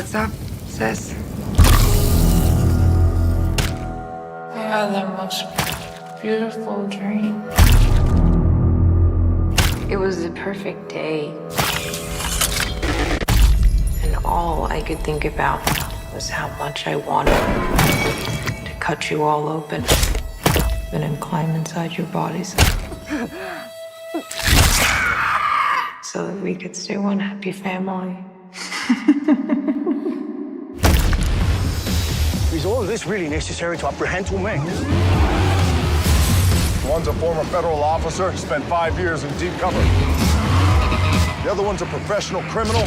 What's up, sis? I had the most beautiful dream. It was the perfect day. And all I could think about was how much I wanted to cut you all open and then climb inside your bodies. So that we could stay one happy family. Is all of this really necessary to apprehend two men? One's a former federal officer, spent 5 years in deep cover. The other one's a professional criminal,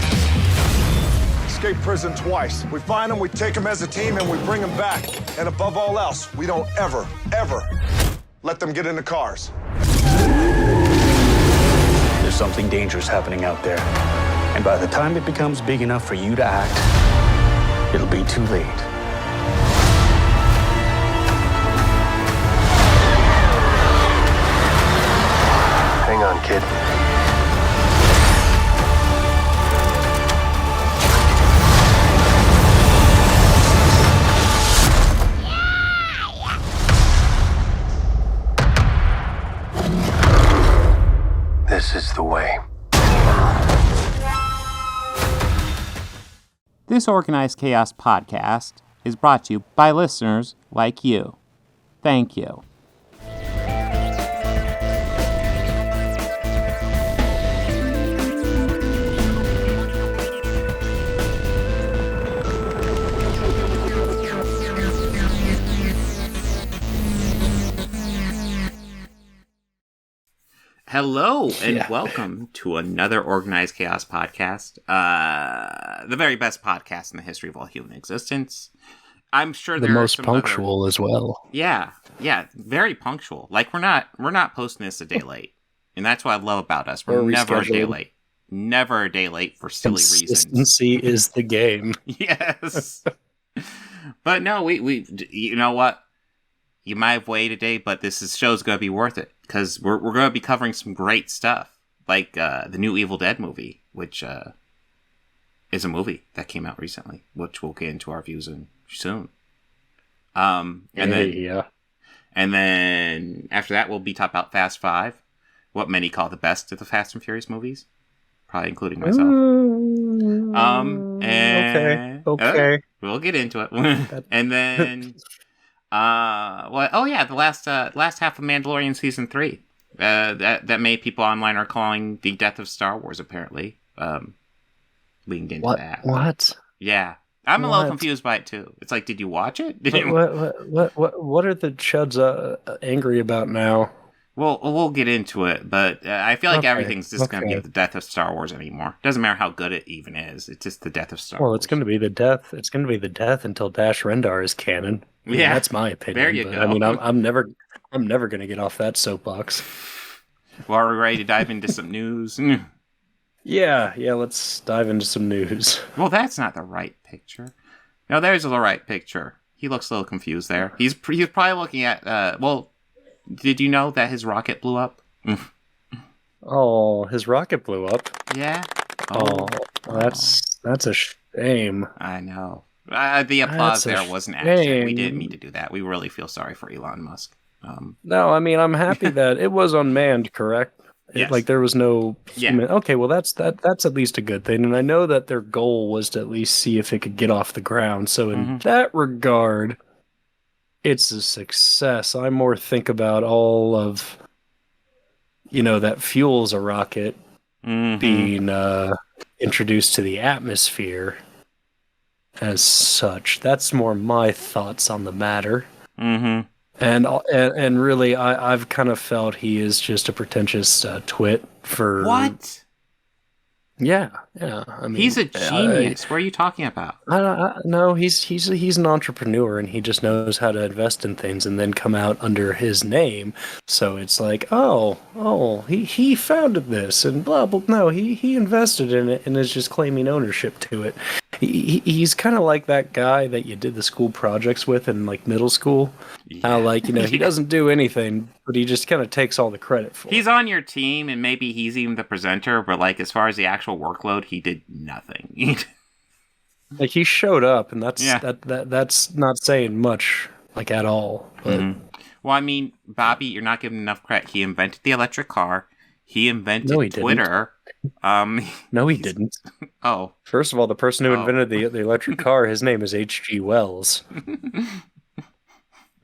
escaped prison twice. We find him, we take him as a team, and we bring him back. And above all else, we don't ever, ever let them get into cars. There's something dangerous happening out there. And by the time it becomes big enough for you to act, it'll be too late. Hang on, kid. This is the way. This Organized Chaos podcast is brought to you by listeners like you. Thank you. Hello, and welcome to another Organized Chaos podcast. The very best podcast in the history of all human existence. I'm sure the most punctual as well. Yeah, very punctual. Like we're not posting this a day late, and that's what I love about us. We're never a day late. Never a day late for silly reasons. Consistency is the game. Yes, but no, we you know what? You might have waited a day, but show's going to be worth it, because we're going to be covering some great stuff, like the new Evil Dead movie, which is a movie that came out recently, which we'll get into our views in soon. And then after that, we'll be talking about Fast 5, what many call the best of the Fast and Furious movies, probably including myself. Okay. We'll get into it. And then... the last half of Mandalorian season 3, that many people online are calling the death of Star Wars, apparently, leaned into that. What? Yeah. I'm a little confused by it too. It's like, did you watch it? What are the chuds angry about now? Well, we'll get into it, but I feel like everything's just going to be the death of Star Wars anymore. Doesn't matter how good it even is. It's just the death of Star Wars. Well, it's going to be the death. It's going to be the death until Dash Rendar is canon. I mean, that's my opinion. There you go. I mean, I'm never going to get off that soapbox. Well, are we ready to dive into some news? Yeah. Let's dive into some news. Well, that's not the right picture. No, there's the right picture. He looks a little confused there. He's probably looking at did you know that his rocket blew up? Oh, his rocket blew up? Yeah. That's a shame. I know. The applause there wasn't action. We didn't mean to do that. We really feel sorry for Elon Musk. No, I mean, I'm happy that it was unmanned, correct? Yes. Like there was no human. Yeah. Okay, well that's at least a good thing. And I know that their goal was to at least see if it could get off the ground. So in that regard, it's a success. I more think about all of, that fuels a rocket being introduced to the atmosphere as such. That's more my thoughts on the matter. Mm-hmm. And really, I've kind of felt he is just a pretentious twit for... What? Yeah. I mean, he's a genius. What are you talking about? No, he's an entrepreneur, and he just knows how to invest in things and then come out under his name. So it's like, he founded this and blah blah. No, he invested in it and is just claiming ownership to it. He's kind of like that guy that you did the school projects with in like middle school. Yeah. How he doesn't do anything, but he just kind of takes all the credit for it. He's on your team, and maybe he's even the presenter, but like as far as the actual workload, he did nothing. Like he showed up, and Yeah. that's not saying much, like at all. But Well, I mean, Bobby, you're not giving enough credit. He invented the electric car. He invented No, he didn't. Twitter. No, he didn't. Oh. First of all, the person who Oh. invented the electric car, his name is H.G. Wells.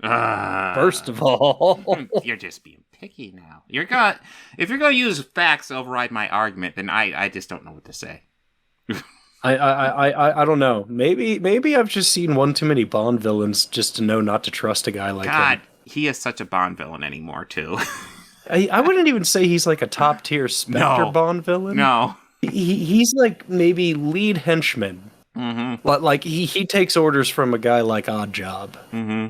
First of all, You're just being picky now. If you're gonna use facts to override my argument, then I just don't know what to say. I don't know. Maybe I've just seen one too many Bond villains just to know not to trust a guy like God, him. he is such a Bond villain anymore too. I wouldn't even say he's like a top tier Spectre Bond villain. No. He's like maybe lead henchman. Mm-hmm. But like he takes orders from a guy like Odd Job. Mm-hmm.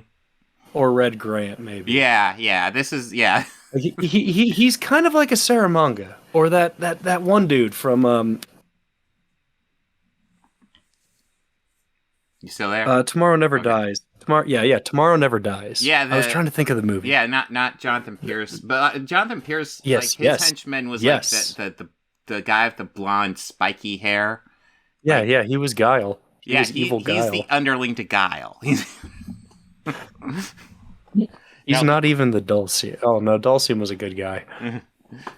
Or Red Grant, maybe. Yeah. This is He's kind of like a Saramanga, or that one dude from You still there? Tomorrow Never Dies. Tomorrow Never Dies. Yeah, I was trying to think of the movie. Yeah, not Jonathan Pierce, but Jonathan Pierce. Yes, like his henchman was like the guy with the blonde spiky hair. Yeah, he was Guile. He was evil Guile. He's the underling to Guile. He's not even the Dulcian. Oh no, Dulcian was a good guy.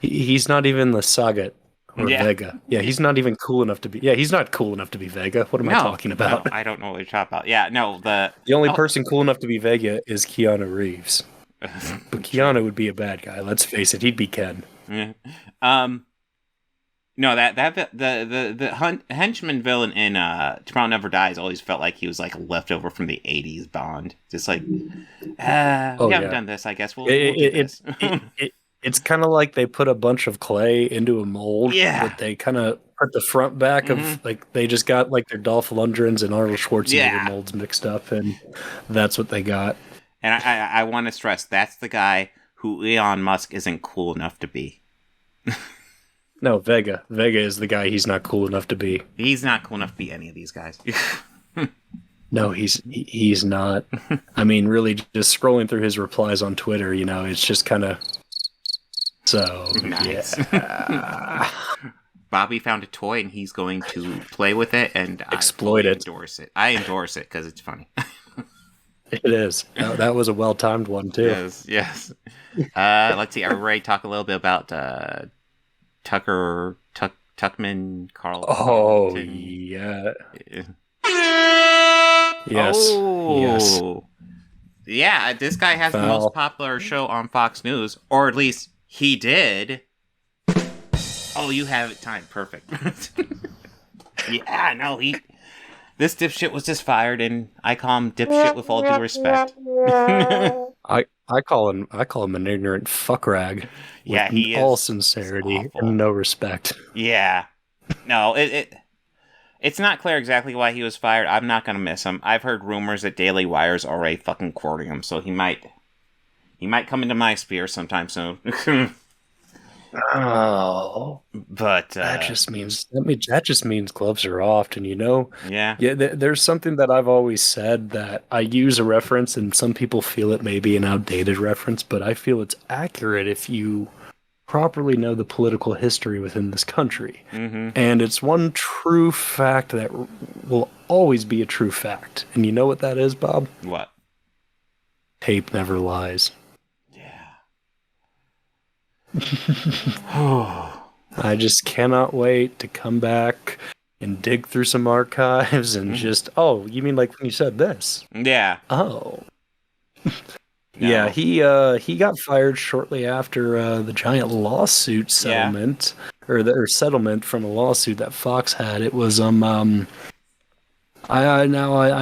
He's not even the Sagat or Vega. Yeah, he's not even cool enough to be. Yeah, he's not cool enough to be Vega. What am I talking about? No, I don't know what you're talking about. Yeah, no, the only person cool enough to be Vega is Keanu Reeves. But Keanu would be a bad guy. Let's face it, he'd be Ken. No, the henchman villain in Tomorrow Never Dies always felt like he was like a leftover from the '80s Bond. Just like, we haven't done this. I guess we'll do this. It's kind of like they put a bunch of clay into a mold. Yeah. But they kind of put the front back of like they just got like their Dolph Lundgrens and Arnold Schwarzenegger molds mixed up, and that's what they got. And I want to stress that's the guy who Elon Musk isn't cool enough to be. No, Vega. Vega is the guy he's not cool enough to be. He's not cool enough to be any of these guys. No, he's not. I mean, really, just scrolling through his replies on Twitter, it's just kind of... So, nice. Yeah. Bobby found a toy and he's going to play with it and exploit it. Endorse it. I endorse it because it's funny. It is. That was a well-timed one, too. Yes. Let's see. Are we ready to talk a little bit about... Tuckman, Carlson. Oh, yeah. Yes. Oh. Yes. Yeah, this guy has the most popular show on Fox News, or at least he did. Oh, you have it timed perfect. Yeah, no, this dipshit was just fired, and I call him dipshit with all due respect. I call him an ignorant fuck rag. Yeah, he is. All sincerity and no respect. Yeah. No, it's not clear exactly why he was fired. I'm not gonna miss him. I've heard rumors that Daily Wire's already fucking courting him, so he might come into my sphere sometime soon. Oh, but that just means gloves are off, and yeah. There's something that I've always said that I use a reference, and some people feel it may be an outdated reference, but I feel it's accurate if you properly know the political history within this country. Mm-hmm. And it's one true fact that will always be a true fact. And you know what that is, Bob? What? Tape never lies. I just cannot wait to come back and dig through some archives and just, you mean like when you said this? Yeah. Oh. No. Yeah, he got fired shortly after the giant lawsuit settlement, or settlement from a lawsuit that Fox had. It was I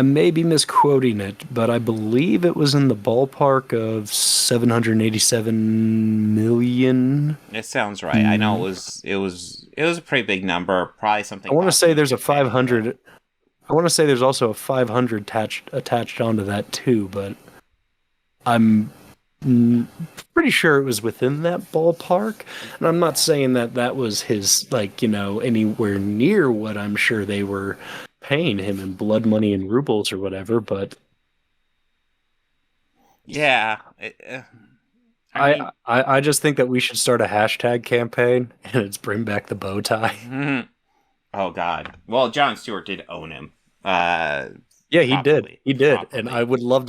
may be misquoting it, but I believe it was in the ballpark of $787 million. It sounds right. I know it was a pretty big number. Probably something. I want to say there's a 500. I want to say there's also a 500 attached onto that too, but I'm pretty sure it was within that ballpark. And I'm not saying that was his anywhere near what I'm sure they were paying him in blood money and rubles or whatever, but yeah, I just think that we should start a hashtag campaign, and it's bring back the bow tie. Mm-hmm. Oh God! Well, Jon Stewart did own him, Yeah, he did. properly. He did, Properly. and I would love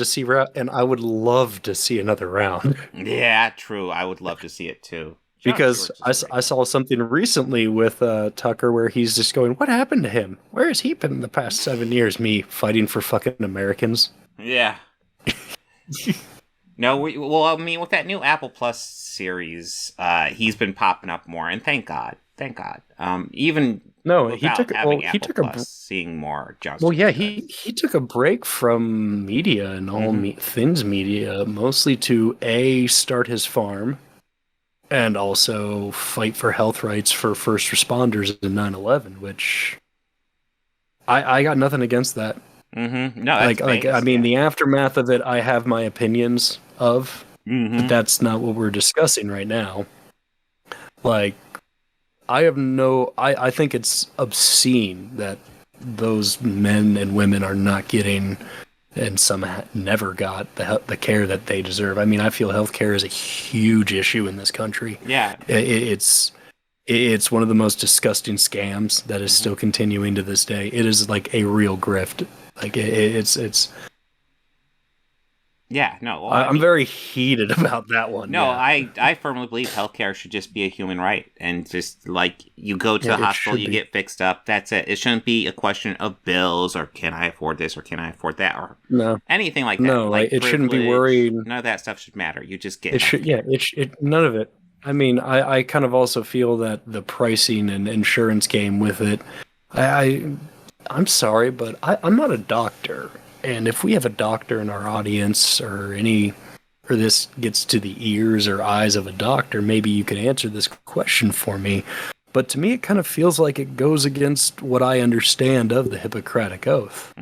to see another round. Yeah, true. I would love to see it too. Because I saw something recently with Tucker where he's just going, "What happened to him? Where has he been in the past 7 years? Me fighting for fucking Americans." Yeah. No, well, I mean, with that new Apple Plus series, he's been popping up more, and thank God. Even No, he without took having he Apple took Plus, seeing more Johnson. well, yeah, he took a break from media and all things media, mostly to start his farm, and also fight for health rights for first responders in 9/11, which I got nothing against that. Mm-hmm. No, that's I mean, the aftermath of it, I have my opinions of, but that's not what we're discussing right now. Like, I think it's obscene that those men and women are not getting, and some never got the care that they deserve. I mean, I feel healthcare is a huge issue in this country. Yeah. It's one of the most disgusting scams that is still continuing to this day. It is like a real grift. Like it's. Yeah, no. Well, I'm very heated about that one. No, yeah. I firmly believe healthcare should just be a human right, and just like you go to the hospital, you get fixed up. That's it. It shouldn't be a question of bills or can I afford this or can I afford that or anything like that. No, like it shouldn't be worried. None of that stuff should matter. You just get it. Should, yeah, none of it. I mean, I kind of also feel that the pricing and insurance game with it. I'm sorry, but I'm not a doctor. And if we have a doctor in our audience or this gets to the ears or eyes of a doctor, maybe you can answer this question for me. But to me, it kind of feels like it goes against what I understand of the Hippocratic Oath,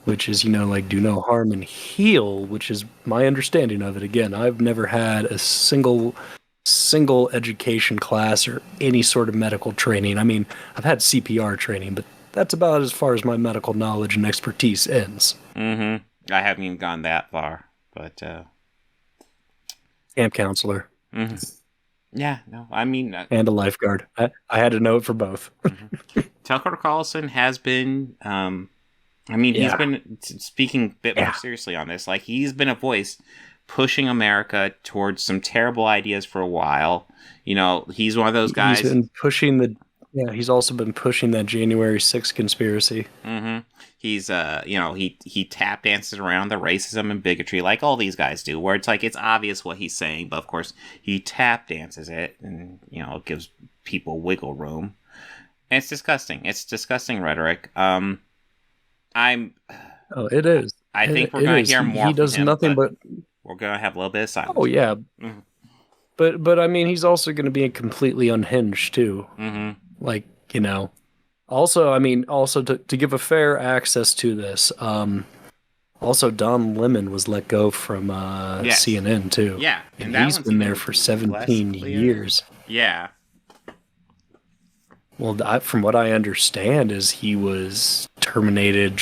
which is, like do no harm and heal, which is my understanding of it. Again, I've never had a single education class or any sort of medical training. I mean, I've had CPR training, but that's about as far as my medical knowledge and expertise ends. I haven't even gone that far, but camp counselor. Yeah, no, I mean, and a lifeguard. I had to know it for both. Tucker Carlson has been. He's been speaking a bit more seriously on this. Like he's been a voice pushing America towards some terrible ideas for a while. He's one of those guys. He's been pushing he's also been pushing that January 6th conspiracy. He's, he tap dances around the racism and bigotry like all these guys do, where it's like, it's obvious what he's saying, but of course he tap dances it and, it gives people wiggle room. And it's disgusting. It's disgusting rhetoric. It is. I think we're going to hear more He does from him, nothing but we're going to have a little bit of silence. Oh, yeah. But I mean, he's also going to be completely unhinged, too. Like, Also, to give a fair access to this, also Don Lemon was let go from CNN, too. Yeah. And he's been there for 17 years. Yeah. Well, from what I understand is he was terminated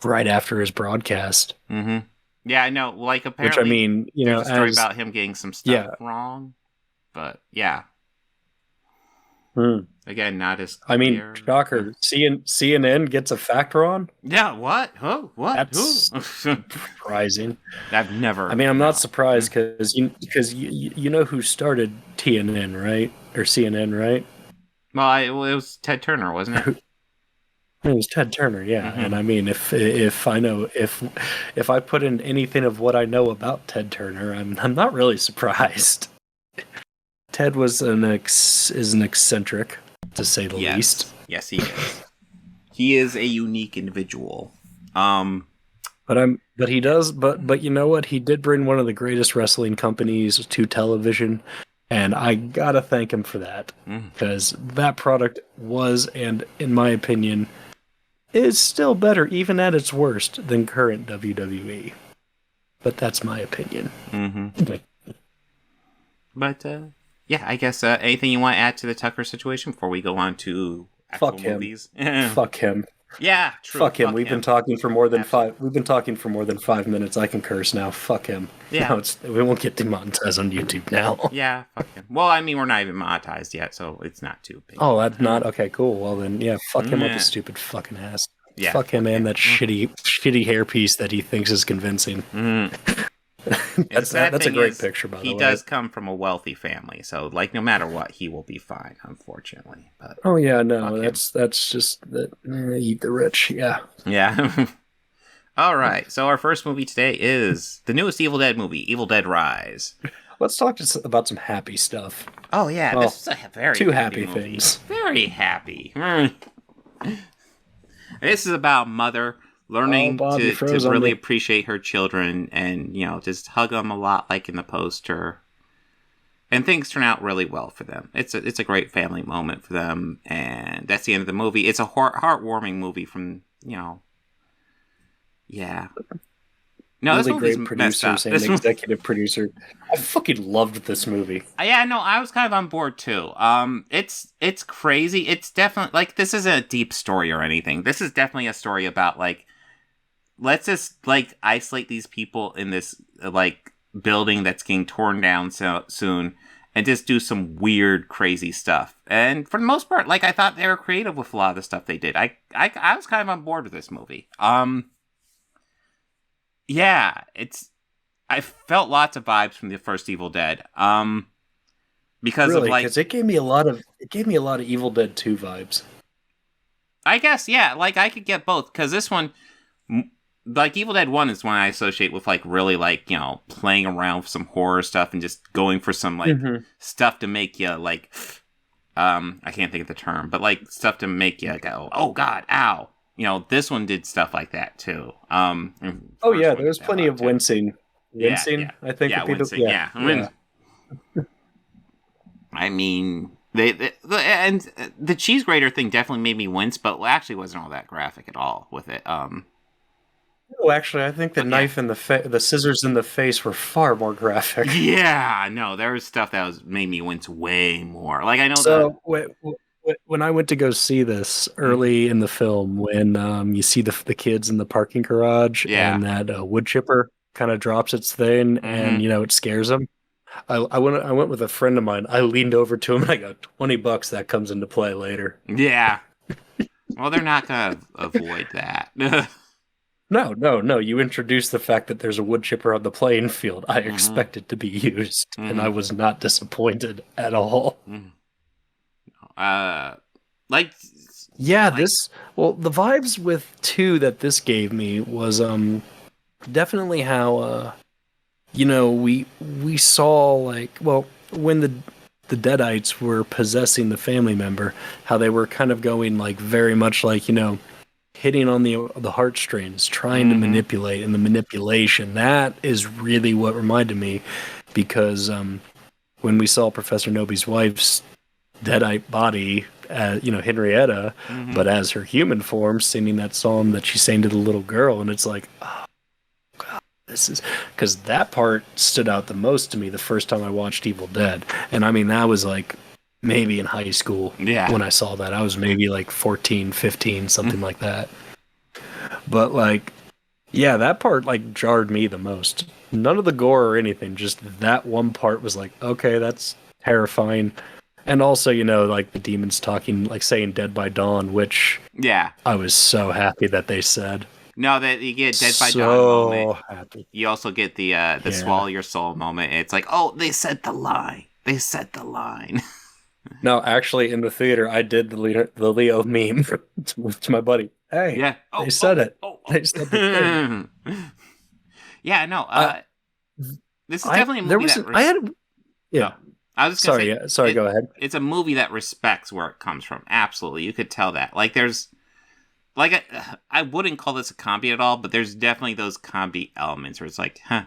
right after his broadcast. Yeah, I know. Like, apparently, which I mean, there's a story about him getting some stuff wrong, but yeah. Again, not as clear. I mean, shocker. CNN gets a fact wrong? Yeah, what? Oh, what? That's surprising. I've never. I mean, I'm not surprised because you know who started TNN, right? Or CNN, right? Well, it was Ted Turner, wasn't it? It was Ted Turner, yeah. And I mean, if I put in anything of what I know about Ted Turner, I'm not really surprised. Ted is an eccentric, to say the least. Yes, he is. He is a unique individual. But you know what? He did bring one of the greatest wrestling companies to television, and I gotta thank him for that because that product was, and in my opinion, is still better, even at its worst, than current WWE. But that's my opinion. But yeah, I guess anything you want to add to the Tucker situation before we go on to actual movies? Fuck him. Yeah, true. Fuck him. We've been talking for more than 5 minutes. I can curse now. Fuck him. Yeah. We won't get demonetized on YouTube now. Yeah, fuck him. Well, I mean, we're not even monetized yet, so it's not too big. Oh, that's not okay. Cool. Well then, yeah, fuck him up, his stupid fucking ass. Yeah. Fuck him and that shitty hairpiece that he thinks is convincing. That's a great picture, by the way. He does come from a wealthy family, so like no matter what, he will be fine. Unfortunately, but oh yeah, no, that's just that eat the rich. Yeah. Yeah. All right. So our first movie today is the newest Evil Dead movie, Evil Dead Rise. Let's talk about some happy stuff. Oh yeah, well, this is a very two happy movie. things. Very happy. This is about mother learning to really appreciate her children and, just hug them a lot like in the poster. And things turn out really well for them. It's a great family moment for them. And that's the end of the movie. It's a heartwarming movie from, yeah. No, really this movie's great producers and executive producer. I fucking loved this movie. Yeah, no, I was kind of on board too. It's crazy. It's definitely like this isn't a deep story or anything. This is definitely a story about like let's just like isolate these people in this like building that's getting torn down soon and just do some weird, crazy stuff. And for the most part, like I thought they were creative with a lot of the stuff they did. I was kind of on board with this movie. Yeah, I felt lots of vibes from the first Evil Dead. Because really, of like because it gave me a lot of Evil Dead 2 vibes. I guess, yeah, like I could get both because this one, like Evil Dead 1 is one I associate with like really like, playing around with some horror stuff and just going for some like stuff to make you like I can't think of the term, but like stuff to make you go, "Oh god, ow." This one did stuff like that too. Oh yeah, there was plenty of wincing. Wincing, I think. Yeah, wincing. Yeah. I mean, and the cheese grater thing definitely made me wince, but actually wasn't all that graphic at all with it. Oh, actually, I think the knife and the scissors in the face were far more graphic. Yeah, no, there was stuff that made me wince way more. Like I know when I went to go see this early in the film, when you see the kids in the parking garage and that wood chipper kind of drops its thing and it scares them. I went with a friend of mine. I leaned over to him and I go, $20 that comes into play later. Yeah. Well, they're not gonna avoid that. No. You introduce the fact that there's a wood chipper on the playing field. I expect it to be used, and I was not disappointed at all. The vibes with 2 that this gave me was definitely how we saw like when the Deadites were possessing the family member, how they were kind of going like very much like hitting on the heartstrings, trying to manipulate, and the manipulation that is really what reminded me, because when we saw Professor Noby's wife's Deadite body, Henrietta, but as her human form, singing that song that she sang to the little girl, and it's like, oh god, this is because that part stood out the most to me the first time I watched Evil Dead, and I mean that was like maybe in high school when I saw that. I was maybe like 14, 15, something like that. But like, yeah, that part like jarred me the most. None of the gore or anything, just that one part was like, okay, that's terrifying. And also, like the demons talking, like saying "Dead by Dawn," which I was so happy that they said. No, that you get Dead by Dawn moment. Happy. You also get the swallow your soul moment. It's like, oh, they said the line. They said the line. No, actually, in the theater, I did the Leo meme to my buddy. Hey, they said it. They said the thing. Yeah, no. This is definitely a movie I was just gonna sorry, go ahead. It's a movie that respects where it comes from. Absolutely. You could tell that. Like, there's... Like, I wouldn't call this a comedy at all, but there's definitely those comedy elements where it's like, huh.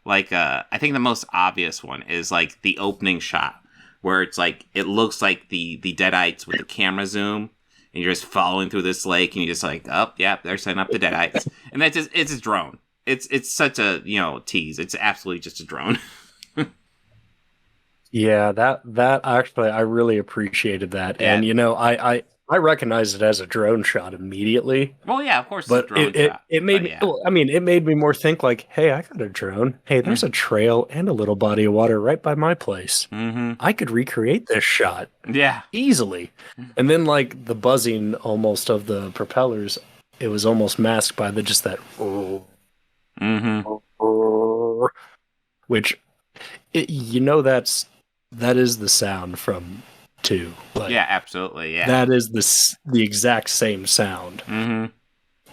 Like, I think the most obvious one is, like, the opening shot, where it's like, it looks like the Deadites with the camera zoom, and you're just following through this lake, and you're just like, oh, yeah, they're setting up the Deadites. And it's a drone. It's such a, tease. It's absolutely just a drone. Yeah, that actually, I really appreciated that. Yeah. And, I recognized it as a drone shot immediately. Well, yeah, of course, but it's a drone shot. It made me, it made me more think like, hey, I got a drone. Hey, there's a trail and a little body of water right by my place. I could recreate this shot. Yeah. Easily. And then, like, the buzzing almost of the propellers, it was almost masked by just that which that is the sound from 2. Like, yeah, absolutely. Yeah, that is the exact same sound. Mm-hmm.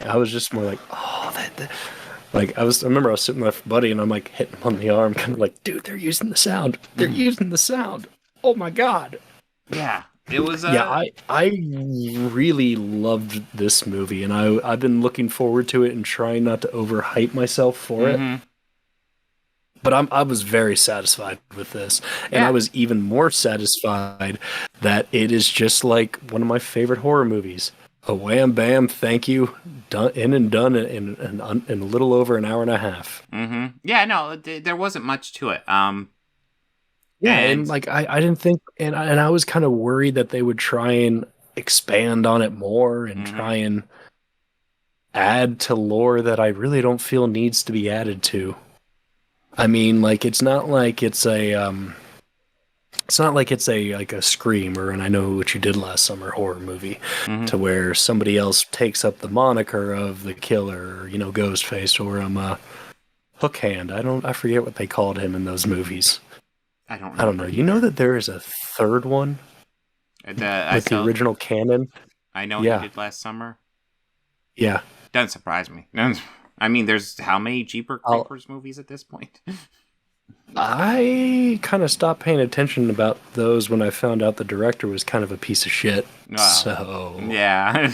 I was just more like, oh, like I remember I was sitting with my buddy and I'm like hitting him on the arm, kind of like, dude, they're using the sound. They're using the sound. Oh my god. Yeah, it was. Yeah, I really loved this movie, and I've been looking forward to it and trying not to overhype myself for it. But I was very satisfied with this, and I was even more satisfied that it is just like one of my favorite horror movies. A wham bam, thank you, done in a little over an hour and a half. Yeah, no, there wasn't much to it. Yeah, and like I didn't think, and I was kind of worried that they would try and expand on it more and try and add to lore that I really don't feel needs to be added to. I mean, like it's not like it's a Scream or an I Know What You Did Last Summer horror movie to where somebody else takes up the moniker of the killer, or, Ghostface, or Hook Hand. I forget what they called him in those movies. I don't know. You know that there is a third one with the original canon? I Know What You Did Last Summer? Yeah. Doesn't surprise me. I mean, there's how many Jeepers Creepers movies at this point? I kind of stopped paying attention about those when I found out the director was kind of a piece of shit. So yeah,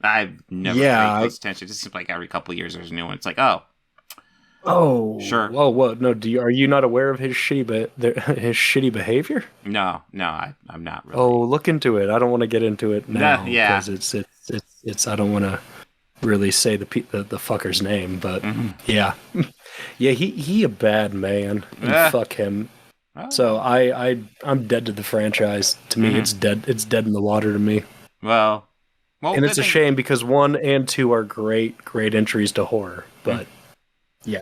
I've never paid close attention. It's just like every couple of years there's a new one. It's like, oh, sure. Whoa, what? No, are you not aware of his shitty behavior? No, I'm not really. Oh, look into it. I don't want to get into it now because it's. I don't want to really say the fucker's name, but yeah, he a bad man. And fuck him. Oh. So I'm dead to the franchise. To me, it's dead. It's dead in the water to me. Well, and it's a shame because 1 and 2 are great entries to horror, but yeah.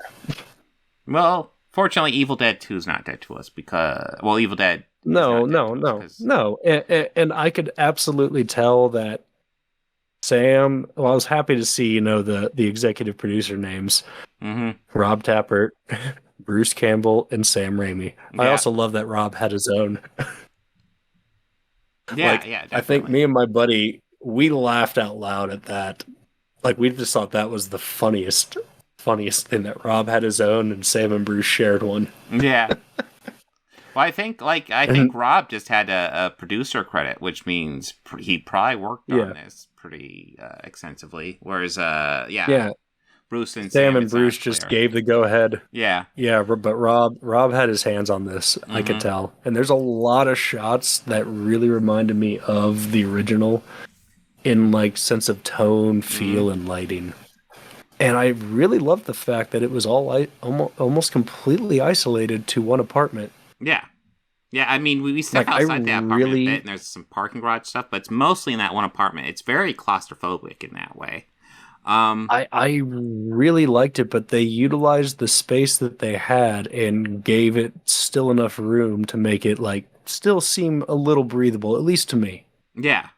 Well, fortunately, Evil Dead 2 is not dead to us because Evil Dead. No. And I could absolutely tell that. Sam, I was happy to see, the executive producer names. Rob Tappert, Bruce Campbell, and Sam Raimi. Yeah. I also love that Rob had his own. Definitely. I think me and my buddy, we laughed out loud at that. Like, we just thought that was the funniest thing, that Rob had his own and Sam and Bruce shared one. Yeah. Well, I think Rob just had a producer credit, which means he probably worked on this pretty extensively. Whereas, Bruce and Sam and Bruce just gave the go ahead. Yeah, but Rob had his hands on this. I could tell, and there's a lot of shots that really reminded me of the original in like sense of tone, feel, and lighting. And I really loved the fact that it was all almost completely isolated to one apartment. Yeah. Yeah, I mean, we step outside the apartment a bit, and there's some parking garage stuff, but it's mostly in that one apartment. It's very claustrophobic in that way. I really liked it, but they utilized the space that they had and gave it still enough room to make it, like, still seem a little breathable, at least to me. Yeah.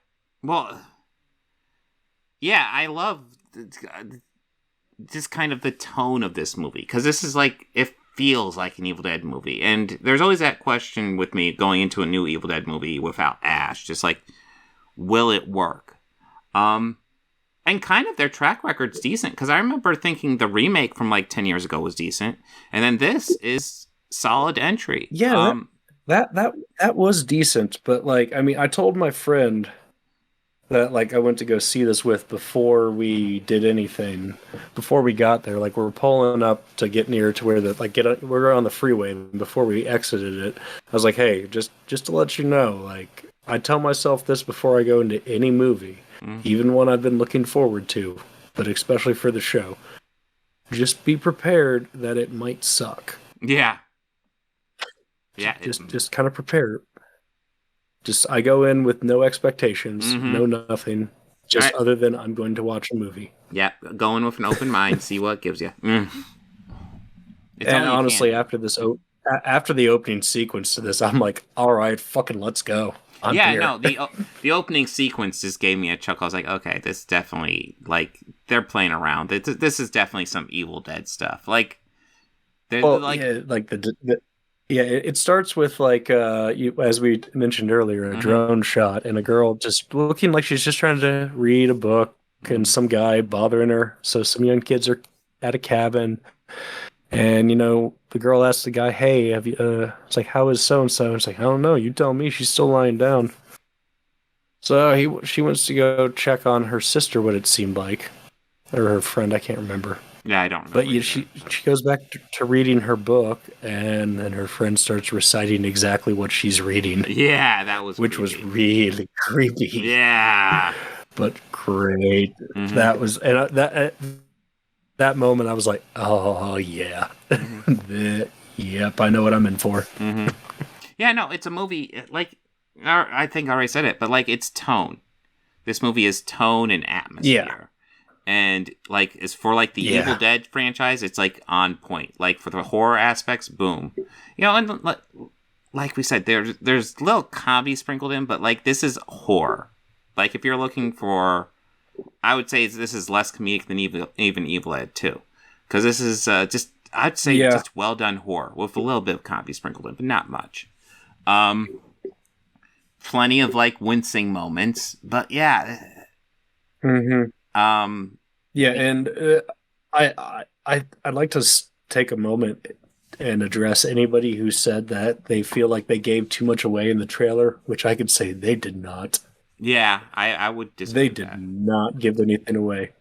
Well, yeah, I love just kind of the tone of this movie, because this is like, it feels like an Evil Dead movie, and there's always that question with me going into a new Evil Dead movie without Ash, just like, will it work? And kind of their track record's decent, because I remember thinking the remake from like 10 years ago was decent, and then this is solid entry. Yeah, that was decent, but like, I mean, I told my friend that like I went to go see this with before we did anything, before we got there. Like, we were pulling up to get near to where we're on the freeway, and before we exited it, I was like, hey, just to let you know, like, I tell myself this before I go into any movie, even one I've been looking forward to, but especially for the show, just be prepared that it might suck. Yeah. Just kind of prepare. I go in with no expectations, no nothing, just other than I'm going to watch a movie. Yeah, go in with an open mind, see what it gives you. And honestly, after this after the opening sequence to this, I'm like, all right, fucking let's go. I'm Yeah, here. no, the opening sequence just gave me a chuckle. I was like, okay, this definitely, like, they're playing around. This is definitely some Evil Dead stuff. Like, they're Well, like, yeah, like yeah, it starts with like as we mentioned earlier, a drone shot and a girl just looking like she's just trying to read a book, and some guy bothering her. So some young kids are at a cabin, and the girl asks the guy, "Hey, have you?" It's like, "How is so and so?" It's like, "I don't know. You tell me." She's still lying down. So she wants to go check on her sister. What it seemed like, or her friend. I can't remember. yeah, I don't remember. But she goes back to reading her book, and then her friend starts reciting exactly what she's reading. Yeah, that was which creepy. was really creepy. Yeah, but great. That was that moment. I was like, oh yeah, yep, I know what I'm in for. Yeah, no, it's a movie. Like, I think I already said it, but like, it's tone. This movie is tone and atmosphere. Yeah. And like, as for like the Evil Dead franchise, it's like on point. Like for the horror aspects, boom. And like we said, there's little comedy sprinkled in, but like this is horror. Like if you're looking for, I would say this is less comedic than even Evil Dead 2, because this is just, I'd say just well done horror with a little bit of comedy sprinkled in, but not much. Plenty of like wincing moments, but yeah. Yeah, and I'd like to take a moment and address anybody who said that they feel like they gave too much away in the trailer, which I could say they did not. Yeah, I would disagree. They did not give anything away.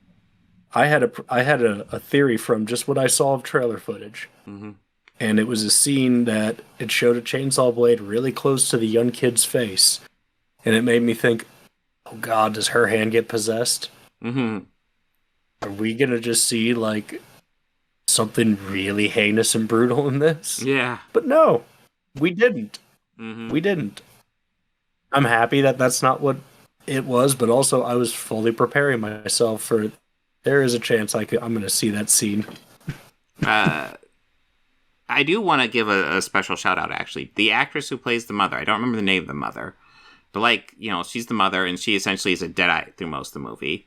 I had a theory from just what I saw of trailer footage, and it was a scene that it showed a chainsaw blade really close to the young kid's face, and it made me think, "Oh God, does her hand get possessed? Are we gonna just see like something really heinous and brutal in this?" Yeah, but no, we didn't. We didn't. I'm happy that that's not what it was, but also I was fully preparing myself for. There is a chance I'm going to see that scene. I do want to give a special shout out, actually. The actress who plays the mother, I don't remember the name of the mother, but like, she's the mother, and she essentially is a deadite through most of the movie.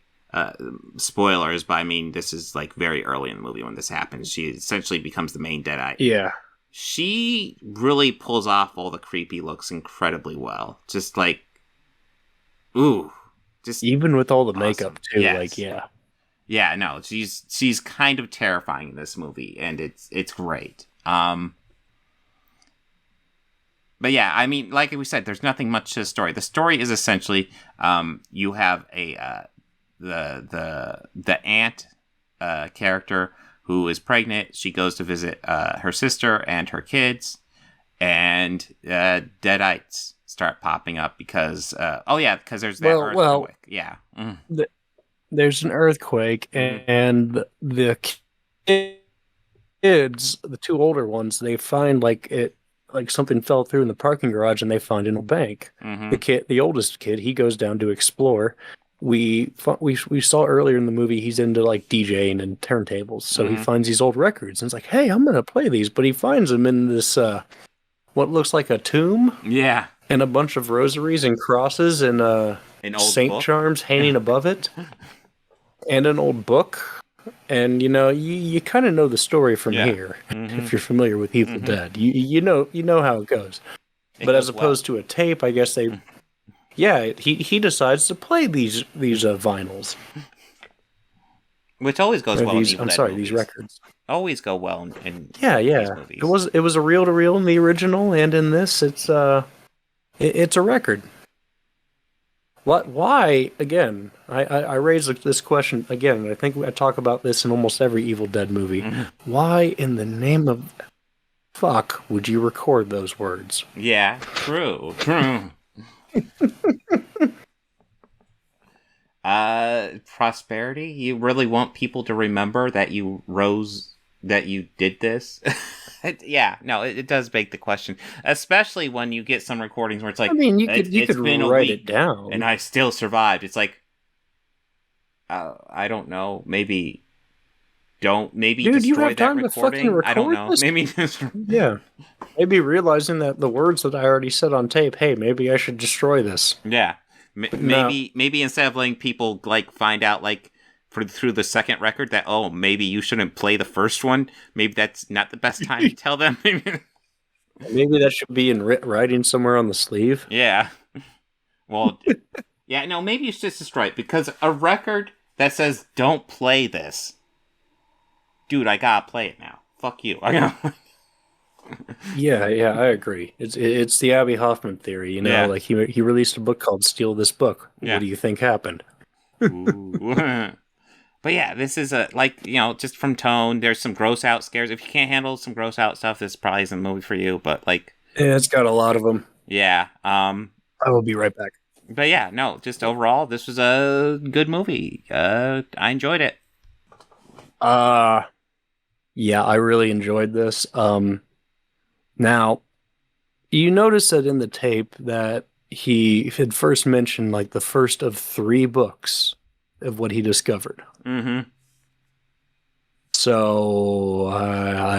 Spoilers, but I mean, this is like very early in the movie when this happens. She essentially becomes the main deadite. Yeah. She really pulls off all the creepy looks incredibly well. Just like, ooh. Just even with all the awesome. Makeup, too. Yes. Like, yeah. Yeah, no, she's kind of terrifying in this movie, and it's great. But yeah, I mean, like we said, there's nothing much to the story. The story is essentially, you have the aunt character who is pregnant. She goes to visit her sister and her kids, and deadites start popping up because there's that earthquake. Yeah. There's an earthquake, and the kids, the two older ones, they find like something fell through in the parking garage, and they find in a bank. The oldest kid, he goes down to explore. We saw earlier in the movie he's into like DJing and turntables, so he finds these old records and it's like, hey, I'm gonna play these. But he finds them in this what looks like a tomb, and a bunch of rosaries and crosses and saint charms hanging above it. And an old book, and you kind of know the story from here if you're familiar with Evil Dead. You know how it goes. But as opposed to a tape, I guess they, he decides to play these vinyls, which always goes well. These records always go well in these movies. It was a reel to reel in the original, and in this, it's a record. Why, again, I raise this question again, and I think I talk about this in almost every Evil Dead movie. Why in the name of fuck would you record those words? Yeah, true. Prosperity? You really want people to remember that you did this? It does beg the question, especially when you get some recordings where it's like, I mean, you could write it down, and I still survived. It's like, I don't know, maybe destroy you have that recording. I don't know, this? maybe yeah. Maybe realizing that the words that I already said on tape, hey, maybe I should destroy this. Yeah. no. Maybe instead of letting people like find out like through the second record that maybe you shouldn't play the first one. Maybe that's not the best time to tell them. Maybe that should be in writing somewhere on the sleeve. Yeah. Well, yeah, no, maybe it's just right because a record that says don't play this, dude, I gotta play it now. Fuck you. Yeah, I agree. It's the Abby Hoffman theory, Yeah. Like he released a book called "Steal This Book." Yeah. What do you think happened? Ooh. But yeah, this is just from tone. There's some gross out scares. If you can't handle some gross out stuff, this probably isn't a movie for you. But like, Yeah, it's got a lot of them. yeah. I will be right back. But yeah, no, just overall, this was a good movie. I enjoyed it. Yeah, I really enjoyed this. Now, you notice that in the tape that he had first mentioned like the first of 3 books of what he discovered. Mm-hmm. So,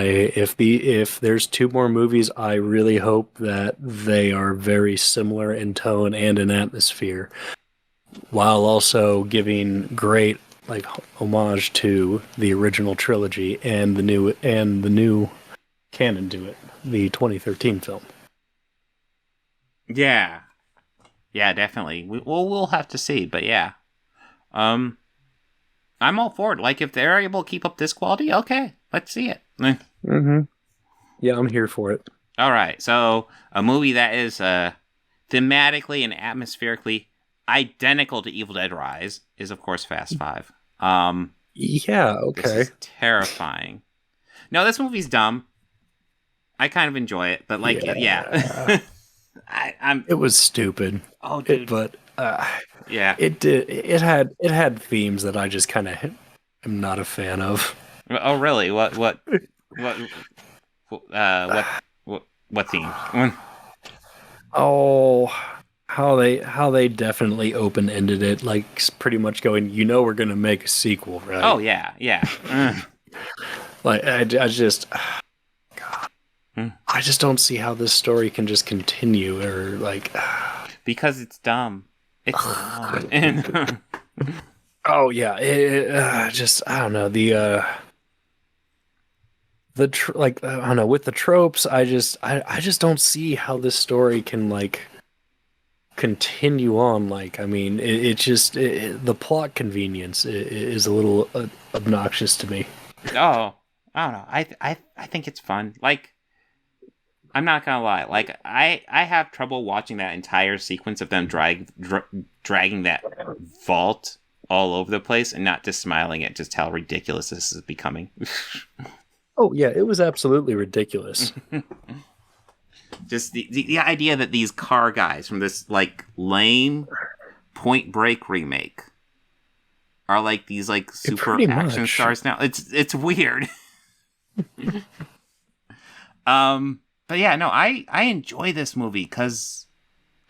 if there's 2 more movies, I really hope that they are very similar in tone and in atmosphere, while also giving great like homage to the original trilogy and the new canon to it, the 2013 film. Yeah. Yeah, definitely. We'll have to see, but yeah. I'm all for it. Like, if they're able to keep up this quality, okay, let's see it. Mm-hmm. Yeah, I'm here for it. All right, so a movie that is thematically and atmospherically identical to Evil Dead Rise is, of course, Fast 5. Yeah, okay. This is terrifying. No, this movie's dumb. I kind of enjoy it, but like, yeah. It was stupid. Oh, dude. Yeah. It had themes that I just kind of am not a fan of. Oh, really? What theme? Oh, how they definitely open-ended it, like pretty much going, we're gonna make a sequel, right? Oh yeah. Like I just, God, I just don't see how this story can just continue, or like, because it's dumb. It's dumb. Oh yeah, just I don't know I don't know, with the tropes. I just don't see how this story can like continue on. Like, I mean, the plot convenience is a little obnoxious to me. Oh, I don't know. I think it's fun. Like, I'm not gonna lie. Like, I have trouble watching that entire sequence of them dragging that vault all over the place and not just smiling at just how ridiculous this is becoming. Oh yeah, it was absolutely ridiculous. Just the idea that these car guys from this like lame Point Break remake are like these like super action stars now. It's weird. But yeah, no, I enjoy this movie because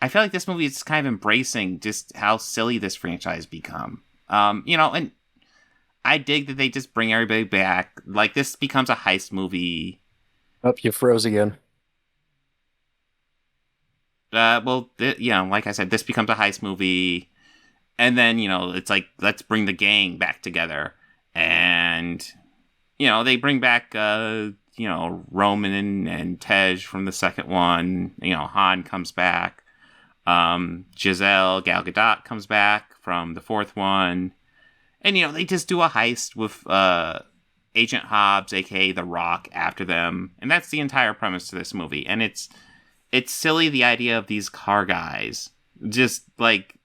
I feel like this movie is kind of embracing just how silly this franchise become. And I dig that they just bring everybody back. Like, this becomes a heist movie. Oh, you froze again. Like I said, this becomes a heist movie. And then, it's like, let's bring the gang back together. And, they bring back, Roman and Tej from the second one. Han comes back. Giselle Gal Gadot comes back from the fourth one. And, they just do a heist with Agent Hobbs, a.k.a. The Rock, after them. And that's the entire premise to this movie. And it's silly, the idea of these car guys just, like,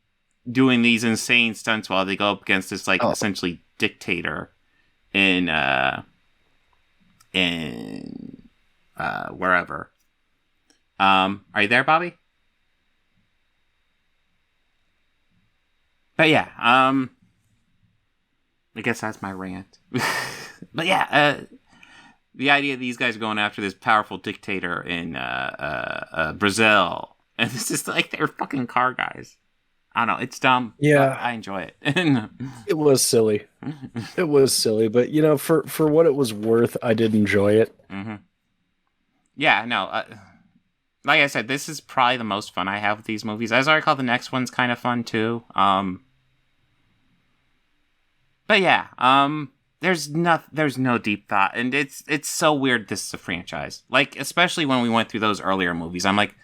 doing these insane stunts while they go up against this, like, essentially dictator in wherever. Are you there, Bobby? But yeah, I guess that's my rant. But yeah, the idea of these guys are going after this powerful dictator in Brazil, and it's just like they're fucking car guys. I don't know, it's dumb. Yeah, I enjoy it. It was silly. It was silly, but for what it was worth, I did enjoy it. Mm-hmm. Yeah, no. Like I said, this is probably the most fun I have with these movies. As I recall, the next one's kind of fun too. But yeah, there's no deep thought, and it's so weird. This is a franchise, like especially when we went through those earlier movies. I'm like,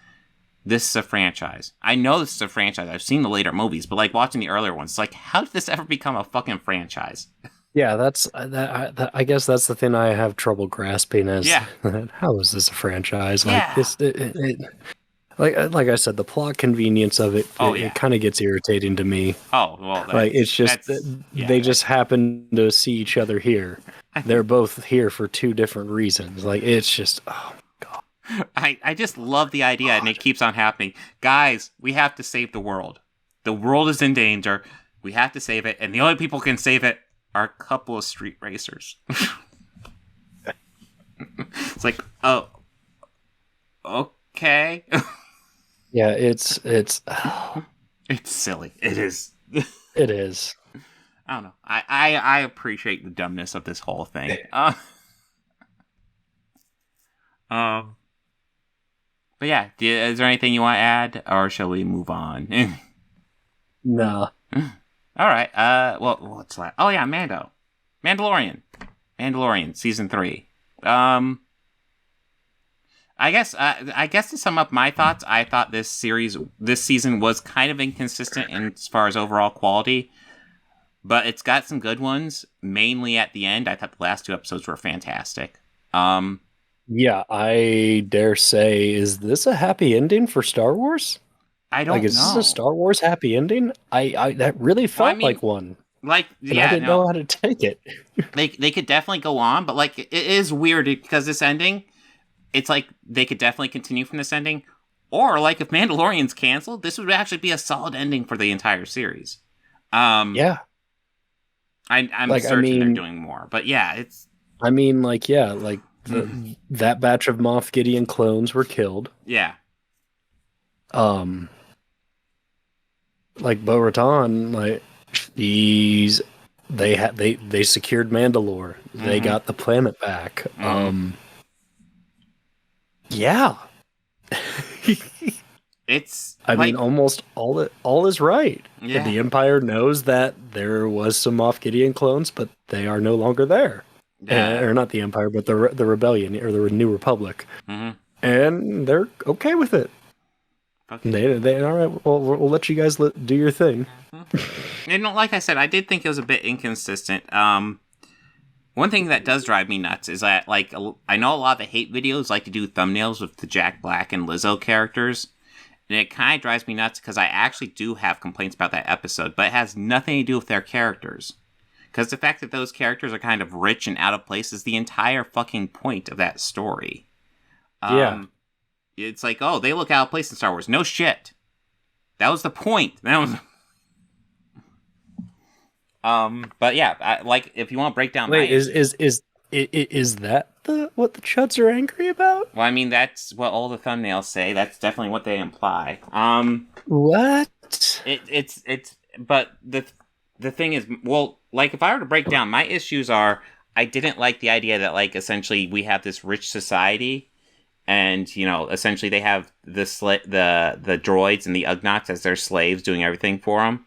this is a franchise. I know this is a franchise. I've seen the later movies, but like watching the earlier ones, it's like, how did this ever become a fucking franchise? Yeah, that's I guess that's the thing I have trouble grasping is how is this a franchise? Like like I said, the plot convenience of it, it kind of gets irritating to me. Oh, well, like it's just they just happen to see each other here. They're both here for two different reasons. Like it's just oh god. I just love the idea, and it keeps on happening. Guys, we have to save the world. The world is in danger. We have to save it, and the only people who can save it are a couple of street racers. It's like, oh, okay. Yeah, it's it's silly. It is. It is. I don't know. I appreciate the dumbness of this whole thing. But yeah, is there anything you want to add, or shall we move on? No. All right. Well, what's that? Oh yeah, Mandalorian season 3. I guess to sum up my thoughts, I thought this season was kind of inconsistent as far as overall quality, but it's got some good ones. Mainly at the end, I thought the last 2 episodes were fantastic. Yeah, I dare say, is this a happy ending for Star Wars? I don't know. Is this a Star Wars happy ending? I that really felt like one. Like, yeah, I didn't know how to take it. They could definitely go on, but like it is weird because this ending, it's like they could definitely continue from this ending, or like if Mandalorian's canceled, this would actually be a solid ending for the entire series. Yeah, I'm like, certain they're doing more, but yeah, it's. I mean, like, yeah, like that batch of Moff Gideon clones were killed. Yeah. Like Bo-Katan, like they secured Mandalore. Mm-hmm. They got the planet back. Mm-hmm. Yeah. I mean, almost all is right. Yeah. The Empire knows that there was some Moff Gideon clones, but they are no longer there. Yeah. Or not the Empire, but the Rebellion or the New Republic. Mm-hmm. And they're okay with it. Okay. They all right. We'll let you guys do your thing. Mm-hmm. And like I said, I did think it was a bit inconsistent. One thing that does drive me nuts is that, like, I know a lot of the hate videos like to do thumbnails with the Jack Black and Lizzo characters, and it kind of drives me nuts because I actually do have complaints about that episode, but it has nothing to do with their characters. Because the fact that those characters are kind of rich and out of place is the entire fucking point of that story. Yeah. It's like, oh, they look out of place in Star Wars. No shit. That was the point. That was. But yeah, like if you want to break down. Wait, is that what the Chuds are angry about? Well, I mean that's what all the thumbnails say. That's definitely what they imply. What? It's but the thing is, well, like if I were to break down, my issues are I didn't like the idea that like essentially we have this rich society. And, you know, essentially they have the droids and the Ugnaughts as their slaves doing everything for them.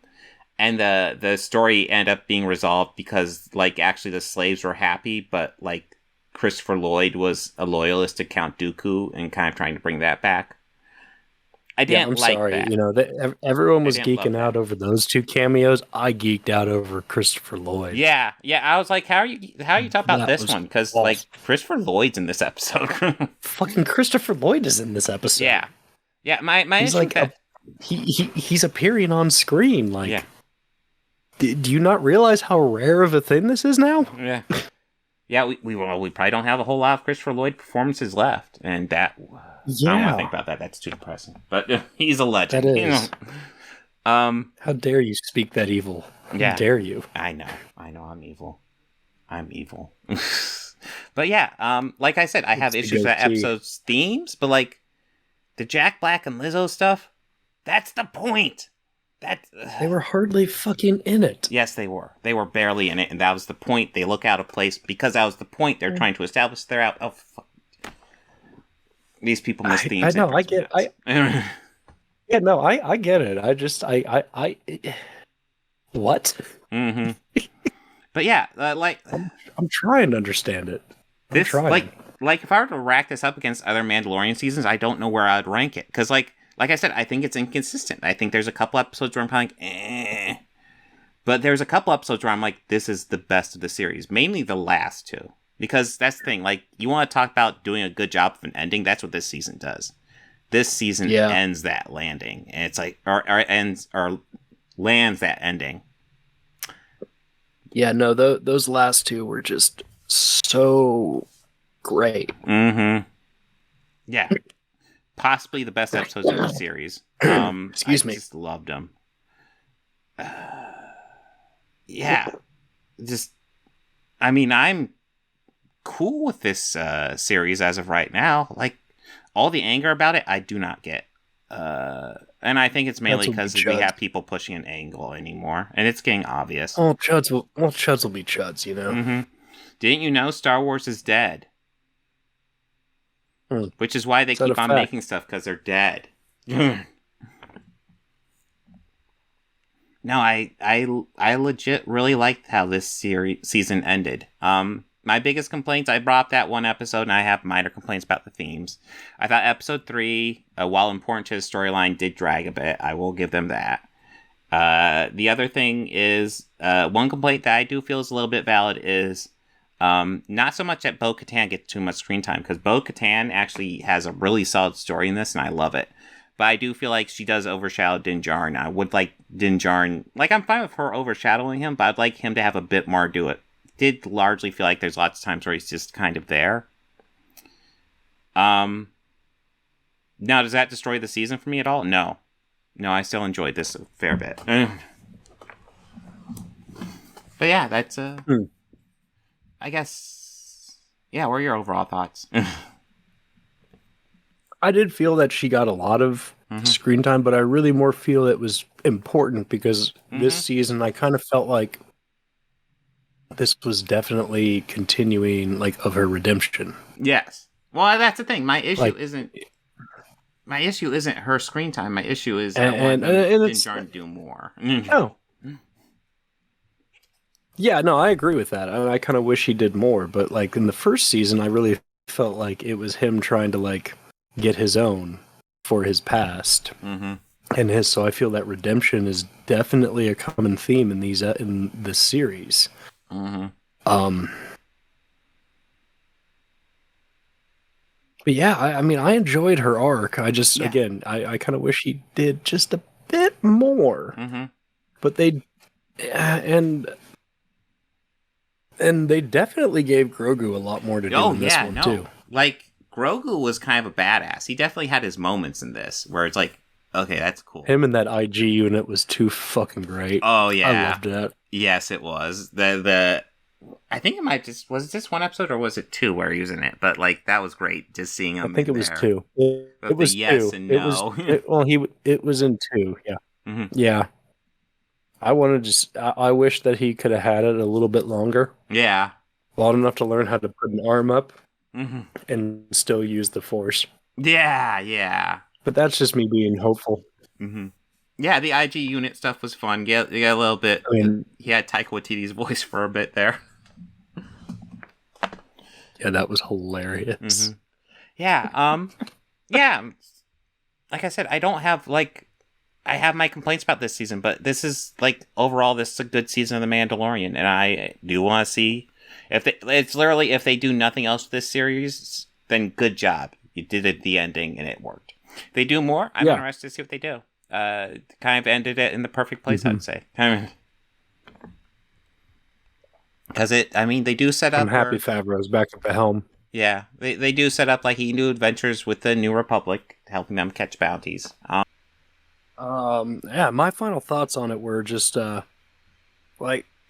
And the story ended up being resolved because, like, actually the slaves were happy, but, like, Christopher Lloyd was a loyalist to Count Dooku and kind of trying to bring that back. I didn't like that. You know, everyone was geeking out over those 2 cameos. I geeked out over Christopher Lloyd. Yeah. I was like, how are you talking about this one? Because like Christopher Lloyd's in this episode. Fucking Christopher Lloyd is in this episode. Yeah. My he's like he's appearing on screen. Like, yeah. Do you not realize how rare of a thing this is now? Yeah. Yeah, we probably don't have a whole lot of Christopher Lloyd performances left, and that I don't want to think about that. That's too depressing. But he's a legend. That is. You know? How dare you speak that evil? How dare you? I know. I'm evil. But yeah, like I said, I have issues with that episode's themes, but like the Jack Black and Lizzo stuff, that's the point. They were hardly fucking in it. Yes, they were. They were barely in it, and that was the point. They look out of place because that was the point. They're trying to establish they're out. Oh, fuck. These people miss themes. I know. I get. Yeah. No. I get it. What? Mm-hmm. But yeah, I'm trying to understand it. This like if I were to rack this up against other Mandalorian seasons, I don't know where I'd rank it because like I said, I think it's inconsistent. I think there's a couple episodes where I'm kind of like, eh. But there's a couple episodes where I'm like, this is the best of the series. Mainly the last two. Because that's the thing. Like, you want to talk about doing a good job of an ending? That's what this season does. This season ends that landing. And it's like, or lands that ending. Yeah, no, those last two were just so great. Mm-hmm. Yeah. Possibly the best episodes of the series. Excuse me. I just loved them. Yeah. Just, I mean, I'm cool with this series as of right now. Like, all the anger about it, I do not get. And I think it's mainly because we have people pushing an angle anymore, and it's getting obvious. Chuds will be chuds, you know? Mm-hmm. Didn't you know Star Wars is dead? Which is why they keep on making stuff, because they're dead. No, I legit really liked how this season ended. My biggest complaints, I brought up that one episode, and I have minor complaints about the themes. I thought episode 3, while important to the storyline, did drag a bit. I will give them that. The other thing is, one complaint that I do feel is a little bit valid is, not so much that Bo-Katan gets too much screen time, because Bo-Katan actually has a really solid story in this, and I love it. But I do feel like she does overshadow Din Djarin. I would like Din Djarin, like, I'm fine with her overshadowing him, but I'd like him to have a bit more do it. Did largely feel like there's lots of times where he's just kind of there. Now, does that destroy the season for me at all? No, I still enjoyed this a fair bit. But yeah, that's I guess. Yeah, what are your overall thoughts? I did feel that she got a lot of screen time, but I really more feel it was important because this season I kind of felt like this was definitely continuing of her redemption. Yes. Well, that's the thing. My issue isn't her screen time. My issue is I want Din Djarin to do more. Oh. Yeah, no, I agree with that. I kind of wish he did more, but in the first season, I really felt like it was him trying to get his own for his past. And so I feel that redemption is definitely a common theme in this series. But yeah, I mean, I enjoyed her arc. I just, again, I kind of wish he did just a bit more. But they, and they definitely gave Grogu a lot more to do in this one, too. Grogu was kind of a badass. He definitely had his moments in this where it's like, okay, that's cool. Him and that IG unit was too fucking great. Oh, yeah. I loved that. Yes, it was. I think it might was it just one episode or was it 2 where he was in it? But that was great just seeing him. I think it was 2. It was yes 2. And no. It was in 2. Yeah. Yeah. I wish that he could have had it a little bit longer. Yeah. Long enough to learn how to put an arm up and still use the Force. Yeah. But that's just me being hopeful. Yeah, the IG unit stuff was fun. Yeah, a little bit. I mean, he had Taika Waititi's voice for a bit there. Yeah, that was hilarious. Yeah, yeah. Like I said, I don't have I have my complaints about this season, but this is overall, this is a good season of The Mandalorian, and I do want to see if they do nothing else with this series, then good job. You did it, the ending, and it worked. If they do more, I'm interested to see what they do. Kind of ended it in the perfect place, I'd say. Because they do set up. I'm happy Favreau's back at the helm. Yeah, they do set up he can do adventures with the New Republic, helping them catch bounties. Yeah, my final thoughts on it were just I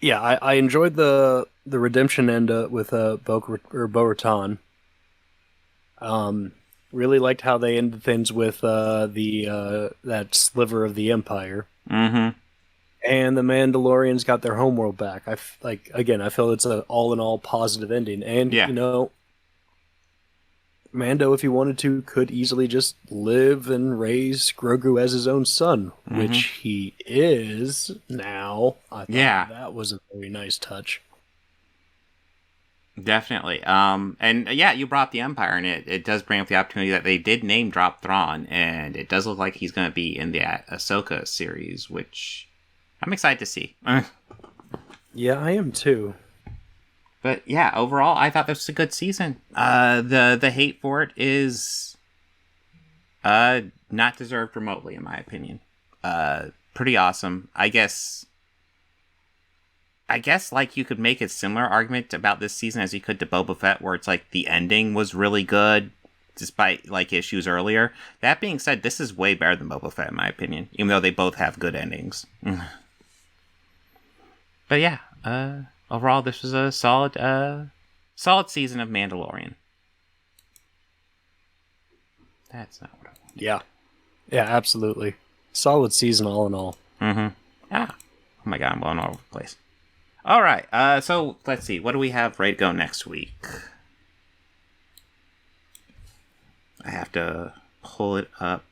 enjoyed the redemption end with Bo-Katan. Really liked how they ended things with that sliver of the Empire. And the Mandalorians got their homeworld back. I feel it's an all in all positive ending. And Mando, if he wanted to, could easily just live and raise Grogu as his own son, which he is now. I thought that was a very nice touch. Definitely. And yeah, you brought up the Empire, and it does bring up the opportunity that they did name drop Thrawn, and it does look like he's going to be in the Ahsoka series, which I'm excited to see. Yeah, I am too. But yeah, overall, I thought this was a good season. The hate for it is not deserved remotely, in my opinion. Pretty awesome. I guess like you could make a similar argument about this season as you could to Boba Fett, where it's like the ending was really good despite like issues earlier. That being said, this is way better than Boba Fett, in my opinion, even though they both have good endings. But yeah, overall, this was a solid season of Mandalorian. That's not what I wanted. Yeah, absolutely. Solid season all in all. Oh my god, I'm blowing all over the place. All right, so let's see. What do we have ready to go next week? I have to pull it up.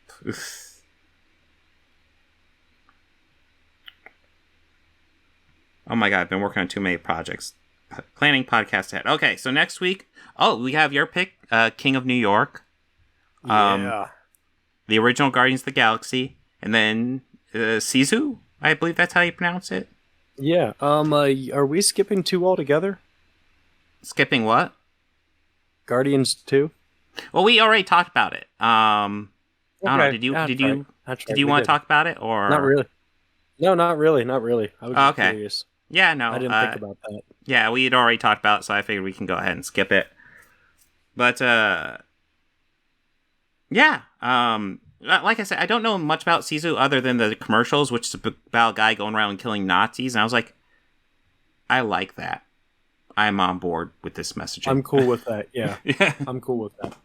Oh my god, I've been working on too many projects. Planning podcast ahead. Okay, so next week, we have your pick, King of New York. The original Guardians of the Galaxy, and then Sisu, I believe that's how you pronounce it. Yeah. Are we skipping 2 altogether? Skipping what? Guardians 2? Well, we already talked about it. I don't know. Did you want to talk about it or not really? No, not really. I was just curious. Yeah, no. I didn't think about that. Yeah, we had already talked about it, so I figured we can go ahead and skip it. But yeah. Like I said, I don't know much about Sisu other than the commercials, which is about a guy going around and killing Nazis, and I was like, I like that. I'm on board with this messaging. I'm cool with that, yeah. I'm cool with that.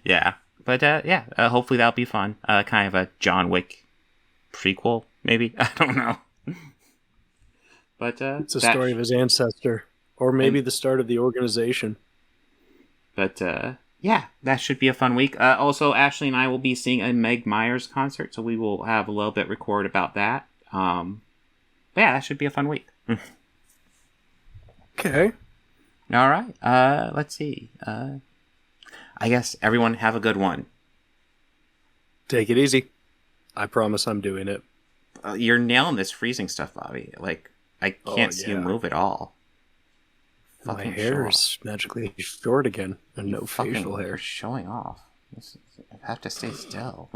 Yeah. But hopefully that'll be fun. Kind of a John Wick prequel, maybe? I don't know. But it's a story of his ancestor, or maybe the start of the organization. But yeah, that should be a fun week. Also, Ashley and I will be seeing a Meg Myers concert, so we will have a little bit record about that. But yeah, that should be a fun week. Okay. All right. Let's see. I guess everyone have a good one. Take it easy. I promise I'm doing it. You're nailing this freezing stuff, Bobby. Like, I can't see you move at all. My hair is magically short again, and no facial hair. Showing off. I have to stay still.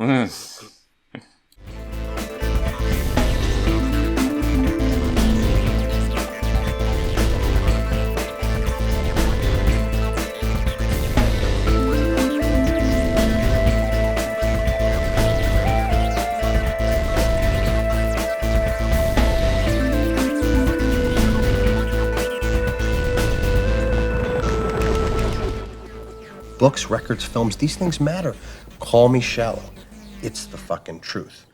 Books, records, films, these things matter. Call me shallow. It's the fucking truth.